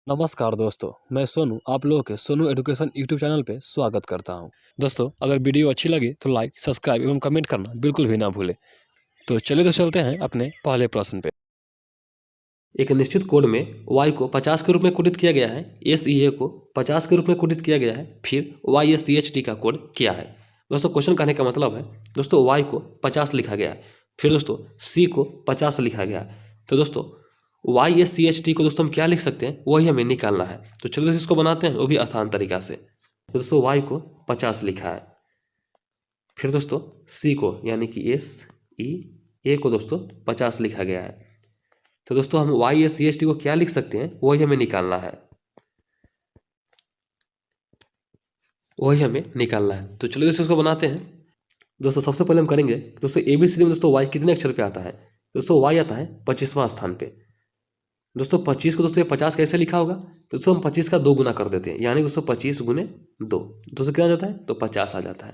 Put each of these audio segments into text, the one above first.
नमस्कार दोस्तों, मैं सोनू आप लोगों के सोनू एजुकेशन यूट्यूब चैनल पे स्वागत करता हूं। दोस्तों, अगर वीडियो अच्छी लगी तो लाइक, सब्सक्राइब एवं कमेंट करना बिल्कुल भी ना भूलें। तो चलिए तो चलते हैं अपने पहले प्रश्न पे। एक निश्चित कोड में y को 50 के रूप में कोडित किया गया है, SEA को 50 के रूप में कोडित किया गया है, फिर YSCHT का कोड क्या है। दोस्तों क्वेश्चन कहने का मतलब है दोस्तों y को 50 लिखा गया है, फिर दोस्तों c को 50 लिखा गया है। तो दोस्तों YSCHT को दोस्तों हम क्या लिख सकते हैं वही हमें निकालना है। तो चलिए इसको बनाते हैं वो भी आसान तरीका से। तो दोस्तों y को 50 लिखा है, फिर दोस्तों c को यानी कि SEA को दोस्तों 50 लिखा गया है। तो दोस्तों हम YSCHT को क्या लिख सकते हैं वही हमें निकालना है, वही हमें निकालना है। तो चलिए दोस्तों इसको बनाते हैं। दोस्तों सबसे पहले हम करेंगे दोस्तों ABCD में दोस्तों y कितने अक्षर पे आता है। दोस्तों y आता है 25वां स्थान पे। दोस्तों 25 को दोस्तों ये 50 कैसे लिखा होगा। दोस्तों हम 25 का 2 गुना कर देते हैं, यानी दोस्तों 25 गुने 2 दोस्तों कितना आ जाता है तो 50 आ जाता है।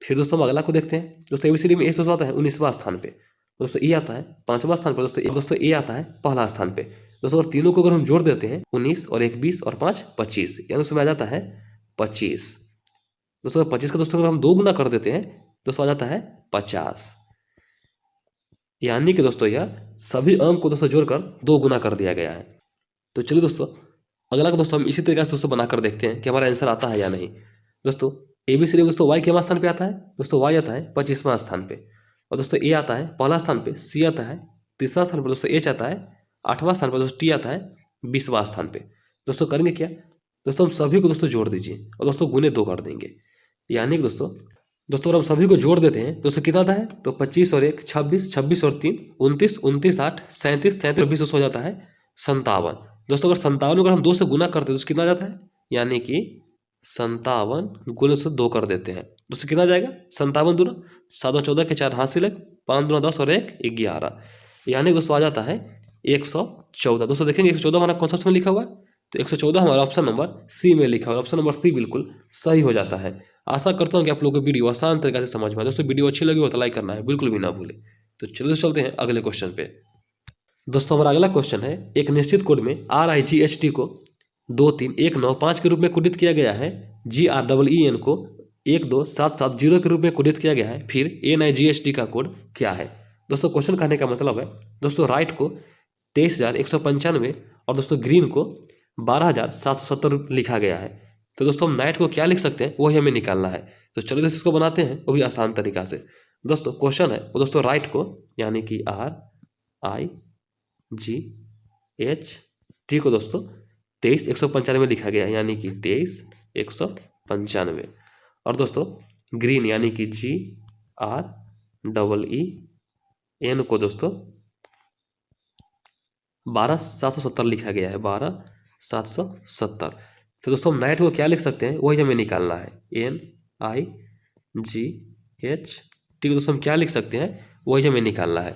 फिर दोस्तों हम अगला को देखते हैं। दोस्तों ABCD में दोस्तों आता है 19वां स्थान पे। दोस्तों ए आता है 5वां स्थान पर। दोस्तों ए आता है पहला स्थान पे। दोस्तों अगर तीनों को अगर हम जोड़ देते हैं 19 और 1 20 और 5 25, यानी उसमें आ जाता है 25। दोस्तों 25 का दोस्तों अगर हम 2 गुना कर देते हैं दोस्तों आ जाता है 50, यानी कि दोस्तों यह सभी अंक को दोस्तों जोड़कर 2 गुना कर दिया गया है। तो चलिए दोस्तों अगला को दोस्तों हम इसी तरीके से दोस्तों बनाकर देखते हैं कि हमारा आंसर आता है या नहीं। दोस्तों ABCD में दोस्तों y कितना स्थान पे आता है। दोस्तों y आता है 25वां स्थान पे, और दोस्तों ए आता है पहला स्थान पे, C आता है तीसरा स्थान पर, दोस्तों H आता है 8वां स्थान पर, दोस्तों T आता है 20वां स्थान पे। दोस्तों करेंगे क्या, दोस्तों हम सभी को दोस्तों जोड़ दीजिए और दोस्तों गुने 2 कर देंगे, यानी कि दोस्तों अगर हम सभी को जोड़ देते हैं दोस्तों कितना आता है तो 25 और 1 26, 26 और 3 29, 29 8 37, 37 और 20 हो जाता है 57। दोस्तों अगर 57 को अगर हम 2 से गुना करते हैं तो कितना जाता है, यानी कि 57 गुने से 2 कर देते हैं। दोस्तों कितना जाएगा 57 दूना 7 और 14 के 4 हाथ से लग 5 दूना 10 और 1 11, यानी दोस्तों आ जाता है 114। दोस्तों देखेंगे 114 हमारा कौन सा ऑप्शन में लिखा हुआ है, तो 114 हमारा ऑप्शन नंबर सी में लिखा हुआ है। ऑप्शन नंबर सी बिल्कुल सही हो जाता है। आशा करता हूँ कि आप लोगों को वीडियो आसान तरीके से समझ में आए। दोस्तों वीडियो अच्छी लगी हो तो लाइक करना है बिल्कुल भी ना भूलें। तो चलिए चलते हैं अगले क्वेश्चन पे। दोस्तों हमारा अगला क्वेश्चन है, एक निश्चित कोड में RIGHT को 2 3 1 9 5 के रूप में कोडित किया गया है, GREEN को 1 2 7 7 0 के रूप में कोडित किया गया है, फिर NIGHT का कोड क्या है। दोस्तों क्वेश्चन कहने का मतलब है दोस्तों राइट को 23,195 और दोस्तों ग्रीन को 12,770 लिखा गया है। तो दोस्तों हम नाइट को क्या लिख सकते हैं वही हमें निकालना है। तो चलिए दोस्तों इसको बनाते हैं वो भी आसान तरीका से। दोस्तों क्वेश्चन है वो दोस्तों राइट को यानी कि RIGHT को दोस्तों 23,195 लिखा गया है, यानी कि 23,195, और दोस्तों ग्रीन यानी कि GREEN को दोस्तों 12,770 लिखा गया है, 12,770। तो दोस्तों हम नाइट को क्या लिख सकते हैं वही हमें निकालना है, NIGHT को दोस्तों हम क्या लिख सकते हैं वही हमें निकालना है।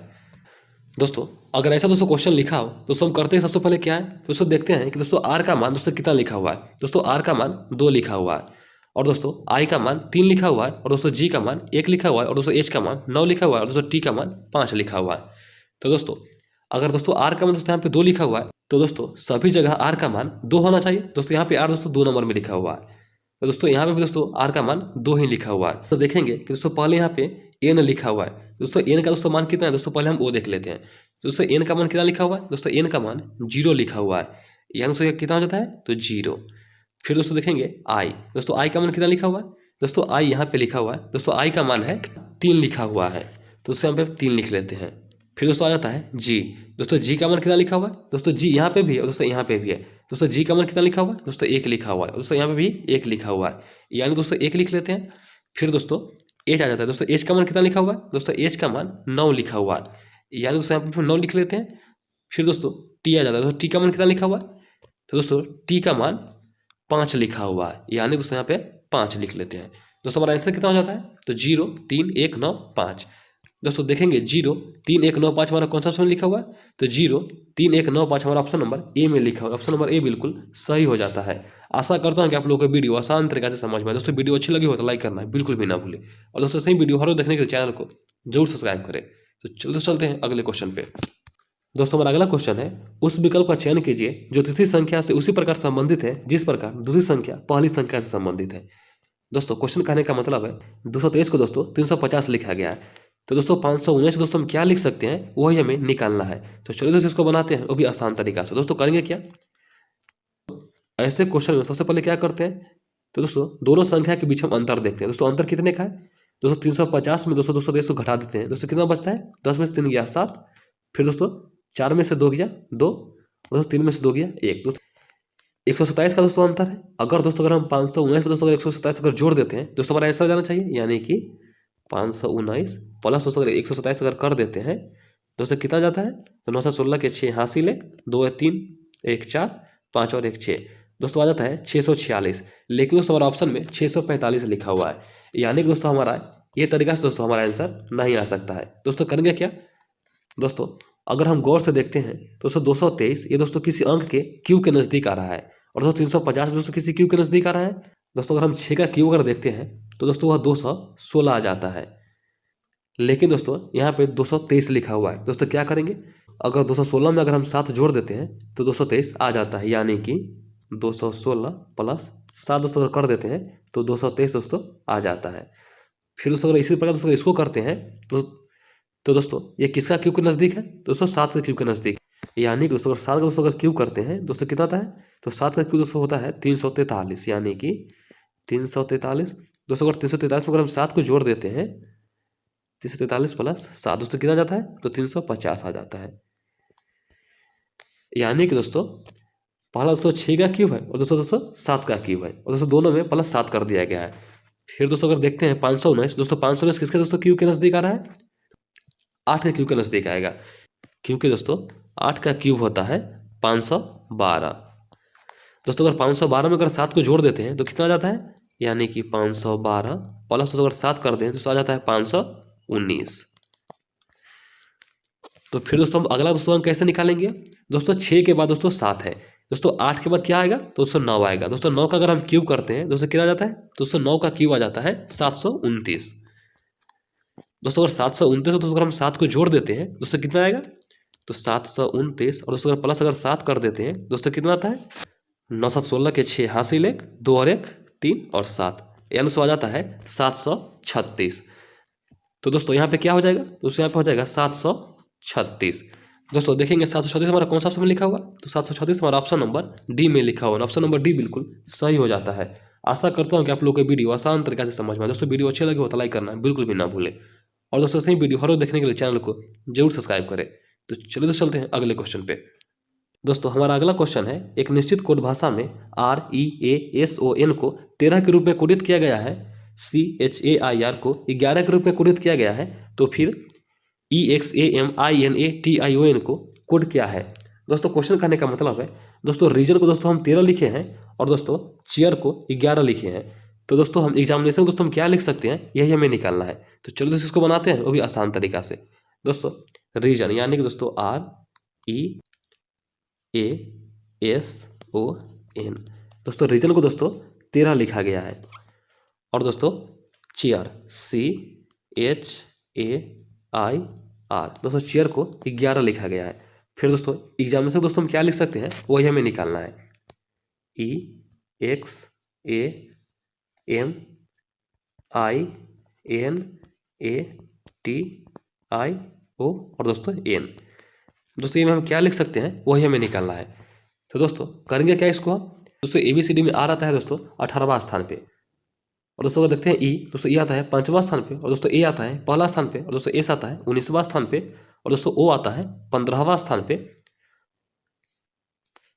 दोस्तों अगर ऐसा दोस्तों क्वेश्चन लिखा हो दोस्तों हम करते हैं सबसे पहले क्या है, दोस्तों देखते हैं कि दोस्तों R का मान दोस्तों कितना लिखा हुआ है। दोस्तों R का मान 2 लिखा हुआ है, और दोस्तों I का मान 3 लिखा हुआ है, और दोस्तों G का मान 1 लिखा हुआ है, और दोस्तों H का मान 9 लिखा हुआ है, और दोस्तों T का मान 5 लिखा हुआ है। तो दोस्तों अगर दोस्तों R का मान दोस्तों यहाँ पे 2 लिखा हुआ है तो दोस्तों सभी जगह R का मान 2 होना चाहिए। दोस्तों यहाँ पे R दोस्तों 2 नंबर में लिखा हुआ है, तो दोस्तों यहाँ पे भी दोस्तों R का मान 2 ही लिखा हुआ है। तो देखेंगे कि दोस्तों पहले यहाँ पे N लिखा हुआ है। दोस्तों N का दोस्तों मान कितना है, दोस्तों पहले हम वो देख लेते हैं। दोस्तों N का मान कितना लिखा हुआ है, दोस्तों N का मान 0 लिखा हुआ है, यानी दोस्तों कितना हो जाता है तो 0। फिर दोस्तों देखेंगे I, दोस्तों I का मान कितना लिखा हुआ है, दोस्तों I यहाँ पे लिखा हुआ है, दोस्तों I का मान है 3 लिखा हुआ है, तो उससे हम पे 3 लिख लेते हैं। फिर दोस्तों आ जाता है G, दोस्तों G का मान कितना लिखा हुआ है, दोस्तों G यहाँ पे भी है और दोस्तों यहाँ पे भी है। दोस्तों G का मान कितना लिखा हुआ है, दोस्तों 1 लिखा हुआ है, दोस्तों यहाँ पे भी 1 लिखा हुआ है, यानी दोस्तों 1 लिख लेते हैं। फिर दोस्तों H आ जाता है, दोस्तों H का मान कितना लिखा हुआ है, दोस्तों H का मान 9 लिखा हुआ है, यानी दोस्तों यहाँ पे 9 लिख लेते हैं। फिर दोस्तों T आ जाता है, दोस्तों T का मान कितना लिखा हुआ है, तो दोस्तों T का मान 5 लिखा हुआ है, यानी दोस्तों यहाँ पे 5 लिख लेते हैं। दोस्तों हमारा आंसर कितना हो जाता है तो 0 3 1 9 5। दोस्तों देखेंगे 0 3 1 9 5 हमारा कौन सा ऑप्शन लिखा हुआ है, तो 0 3 1 9 5 हमारा ऑप्शन नंबर ए में लिखा हुआ है। ऑप्शन नंबर ए बिल्कुल सही हो जाता है। आशा करता हूँ कि आप लोगों को वीडियो आसान तरीके से समझ में आए। दोस्तों वीडियो अच्छी लगी हो तो लाइक करना है बिल्कुल भी ना भूलें, और दोस्तों सही वीडियो हर रोज देखने के लिए चैनल को जरूर सब्सक्राइब करें। तो चलते हैं अगले क्वेश्चन पे। दोस्तों हमारा अगला क्वेश्चन है, उस विकल्प का चयन कीजिए जो तीसरी संख्या से उसी प्रकार संबंधित है जिस प्रकार दूसरी संख्या पहली संख्या से संबंधित है। दोस्तों क्वेश्चन कहने का मतलब है 223 को दोस्तों 350 लिखा गया है, तो दोस्तों 519 को दोस्तों हम क्या लिख सकते हैं वही हमें निकालना है। तो चलिए दोस्तों इसको बनाते हैं, वो भी आसान तरीका से। दोस्तों करेंगे क्या, ऐसे क्वेश्चन में सबसे पहले क्या करते हैं, तो दोस्तों दोनों संख्या के बीच हम अंतर देखते हैं। दोस्तों अंतर कितने का है, दोस्तों 350 में दोस्तों 223 को घटा देते हैं, दोस्तों कितना बचता है, 10 में से 3 गया 7, फिर दोस्तों 4 में से 2 गया 2, दोस्तों 3 में से 2 गया 1। दोस्तों 127 का दोस्तों अंतर है। अगर दोस्तों अगर हम 519 पर दोस्तों अगर 127 अगर जोड़ देते हैं दोस्तों हमारा आंसर जाना चाहिए, यानी कि 519 प्लस दोस्तों अगर 127 अगर कर देते हैं दोस्तों कितना जाता है, तो 916 के 6 हासिल 1, 2 है 3, 1 4, 5 और 1 6, दोस्तों आ जाता है 646। लेकिन दोस्तों हमारा ऑप्शन में 645 लिखा हुआ है, यानी कि दोस्तों हमारा ये तरीका से दोस्तों हमारा आंसर नहीं आ सकता है। दोस्तों करेंगे क्या, दोस्तों अगर हम गौर से देखते हैं तो दोस्तों 223 ये दोस्तों किसी अंक के क्यू के नज़दीक आ रहा है, और दोस्तों 350 दोस्तों किसी क्यू के नज़दीक आ रहा है। दोस्तों अगर हम 6 का क्यू अगर देखते हैं तो दोस्तों वह 216 आ जाता है, लेकिन दोस्तों यहाँ पे 223 लिखा हुआ है। दोस्तों क्या करेंगे, अगर 216 में अगर हम 7 जोड़ देते हैं तो 223 आ जाता है, यानी कि 216 प्लस 7 दोस्तों अगर कर देते हैं तो 223 दोस्तों आ जाता है। फिर दोस्तों अगर इसी प्रकार दोस्तों इसको करते हैं तो दोस्तों ये किसका क्यू के नज़दीक है, दोस्तों 7 के क्यू के नज़दीक, यानी कि दोस्तों अगर 7 का दोस्तों अगर क्यू करते हैं दोस्तों कितना आता है, तो 7 का क्यू दोस्तों होता है 343, यानी कि 343। दोस्तों अगर 343 में अगर हम 7 को जोड़ देते हैं 343 प्लस 7 दोस्तों कितना जाता है, तो 350 आ जाता है, यानी कि दोस्तों पहला दोस्तों 6 का क्यूब है और दोस्तों 7 का क्यूब है, और दोस्तों दोनों में प्लस 7 कर दिया गया है। फिर दोस्तों अगर देखते हैं 519, दोस्तों 519 किसके दोस्तों क्यू के नज़दीक आ रहा है, 8 के क्यूब के नज़दीक आएगा, क्योंकि दोस्तों 8 का क्यूब होता है 512। दोस्तों अगर 512 में अगर 7 को जोड़ देते हैं तो कितना आ जाता है, यानी कि 512 प्लस दोस्तों अगर 7 कर दें तो आ जाता है 519। तो फिर दोस्तों हम अगला दोस्तों हम कैसे निकालेंगे, दोस्तों 6 के बाद दोस्तों 7 है, दोस्तों 8 के बाद क्या आएगा, तो दोस्तों 9 आएगा। दोस्तों 9 का अगर हम क्यूब करते हैं दोस्तों कितना आ जाता है, दोस्तों 9 का क्यूब आ जाता है 729। दोस्तों अगर 729 दोस्तों अगर हम 7 को जोड़ देते हैं दोस्तों कितना आएगा, तो 729, और दोस्तों अगर प्लस अगर 7 कर देते हैं दोस्तों कितना आता है, 9 7 16 के 6 हासिल 1, 2 और 1 3 और 7, यानी दोस्तों आ जाता है 736। तो दोस्तों यहाँ पे क्या हो जाएगा, दोस्तों यहाँ पे हो जाएगा 736। दोस्तों देखेंगे 736 हमारा कौन सा ऑप्शन में लिखा हुआ, तो 736 हमारा ऑप्शन नंबर डी में लिखा हुआ है। ऑप्शन नंबर डी बिल्कुल सही हो जाता है। आशा करता हूँ कि आप लोगों को वीडियो आसान तरीके से समझ में आए। दोस्तों वीडियो अच्छी लगी हो तो लाइक करना बिल्कुल भी ना भूलें, और दोस्तों सही वीडियो हर रोज देखने के लिए चैनल को जरूर सब्सक्राइब करें। तो चलिए तो चलते हैं अगले क्वेश्चन पे। दोस्तों हमारा अगला क्वेश्चन है, एक निश्चित कोड भाषा में REASON को 13 के रूप में कोडित किया गया है, CHAIR को 11 के रूप में कोडित किया गया है, तो फिर EXAMINATION को कोड क्या है। दोस्तों क्वेश्चन करने का मतलब है दोस्तों रीजन को दोस्तों हम 13 लिखे हैं और दोस्तों चेयर को 11 लिखे हैं, तो दोस्तों हम एग्जामिनेशन दोस्तों हम क्या लिख सकते हैं यही हमें निकालना है। तो चलो दोस्तों इसको बनाते हैं वो भी आसान तरीका से। दोस्तों रीजन यानी कि दोस्तों REASON, दोस्तों रीजन को दोस्तों 13 लिखा गया है, और दोस्तों चेयर CHAIR दोस्तों चेयर को 11 लिखा गया है। फिर दोस्तों एग्जामिनेशन दोस्तों हम क्या लिख सकते हैं वही हमें निकालना है, EXAMINATIO और दोस्तों N। दोस्तों ये में हम क्या लिख सकते हैं वही हमें निकालना है। तो दोस्तों करेंगे क्या इसको हम, दोस्तों ABCD में R आता है दोस्तों 18वां स्थान पे, और दोस्तों अगर देखते हैं E, दोस्तों E आता है 5वां स्थान पे, और दोस्तों A आता है पहला स्थान पे, और दोस्तों S आता है 19वां स्थान पे, और दोस्तों O आता है 15वां स्थान पे,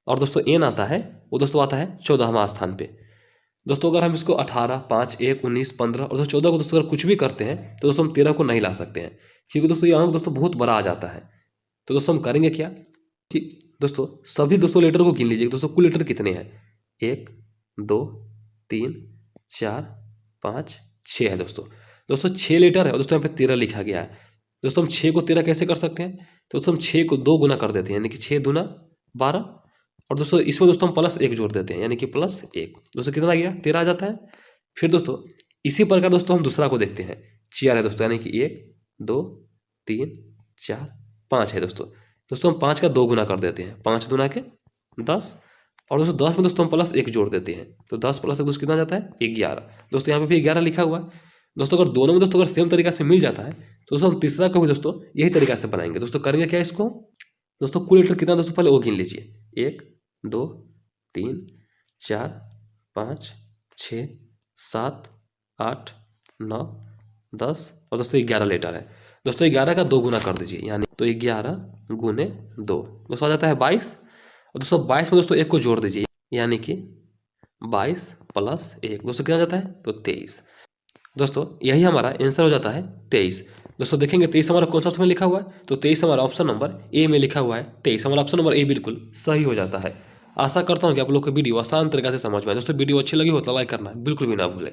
और दोस्तों N आता है वो दोस्तों आता है 14वां स्थान पे। दोस्तों अगर हम इसको 18 5 1 19 15 और दोस्तों 14 को दोस्तों अगर कुछ भी करते हैं तो दोस्तों हम 13 को नहीं ला सकते हैं, क्योंकि दोस्तों ये अंक दोस्तों बहुत बड़ा आ जाता है। तो दोस्तों हम करेंगे क्या कि दोस्तों सभी दोस्तों लेटर को गिन लीजिए, दोस्तों कुल लेटर कितने हैं, 1 2 3 4 5 6 है। दोस्तों 6 लेटर है और दोस्तों यहाँ पे 13 लिखा गया है। दोस्तों हम 6 को 13 कैसे कर सकते हैं, तो दोस्तों हम 6 को 2 गुना कर देते हैं, यानी कि 6 दूना 12, और दोस्तों इसमें दोस्तों हम प्लस 1 जोड़ देते हैं, यानी कि प्लस 1, दोस्तों कितना आ गया 13 आ जाता है। फिर दोस्तों इसी प्रकार दोस्तों हम दूसरा को देखते हैं, चेयर है दोस्तों, यानी कि 1 2 3 4 5 है। दोस्तों दोस्तों हम 5 का 2 गुना कर देते हैं, 5 दूना के 10, और दोस्तों 10 में दोस्तों हम प्लस 1 जोड़ देते हैं, तो 10 प्लस 1 दोस्तों कितना जाता है 11। दोस्तों यहाँ पे भी 11 लिखा हुआ है। दोस्तों अगर दोनों में दोस्तों अगर सेम तरीका से मिल जाता है तो दोस्तों हम तीसरा को भी दोस्तों यही तरीका से बनाएंगे। दोस्तों करेंगे क्या इसको, दोस्तों कुल लीटर कितना दोस्तों पहले वो गिन लीजिए, 1 2 3 4 5 6 7 8 9 10 और दोस्तों 11 लीटर है। दोस्तों 11 का 2 गुना कर दीजिए, यानी तो 11 गुने 2 दोस्तों आ जाता है 22। और दोस्तों 22 में दोस्तों 1 को जोड़ दीजिए, यानी कि 22 प्लस 1 दोस्तों कितना जाता है तो 23। दोस्तों यही हमारा आंसर हो जाता है 23। दोस्तों देखेंगे 23 हमारा कौन सा ऑप्शन में लिखा हुआ है, तो 23 हमारा ऑप्शन नंबर ए में लिखा हुआ है। 23 हमारा ऑप्शन नंबर ए बिल्कुल सही हो जाता है। आशा करता हूँ कि आप लोग को वीडियो आसान तरीके से समझ में आए। दोस्तों वीडियो अच्छी लगी हो तो लाइक करना बिल्कुल भी ना भूलें।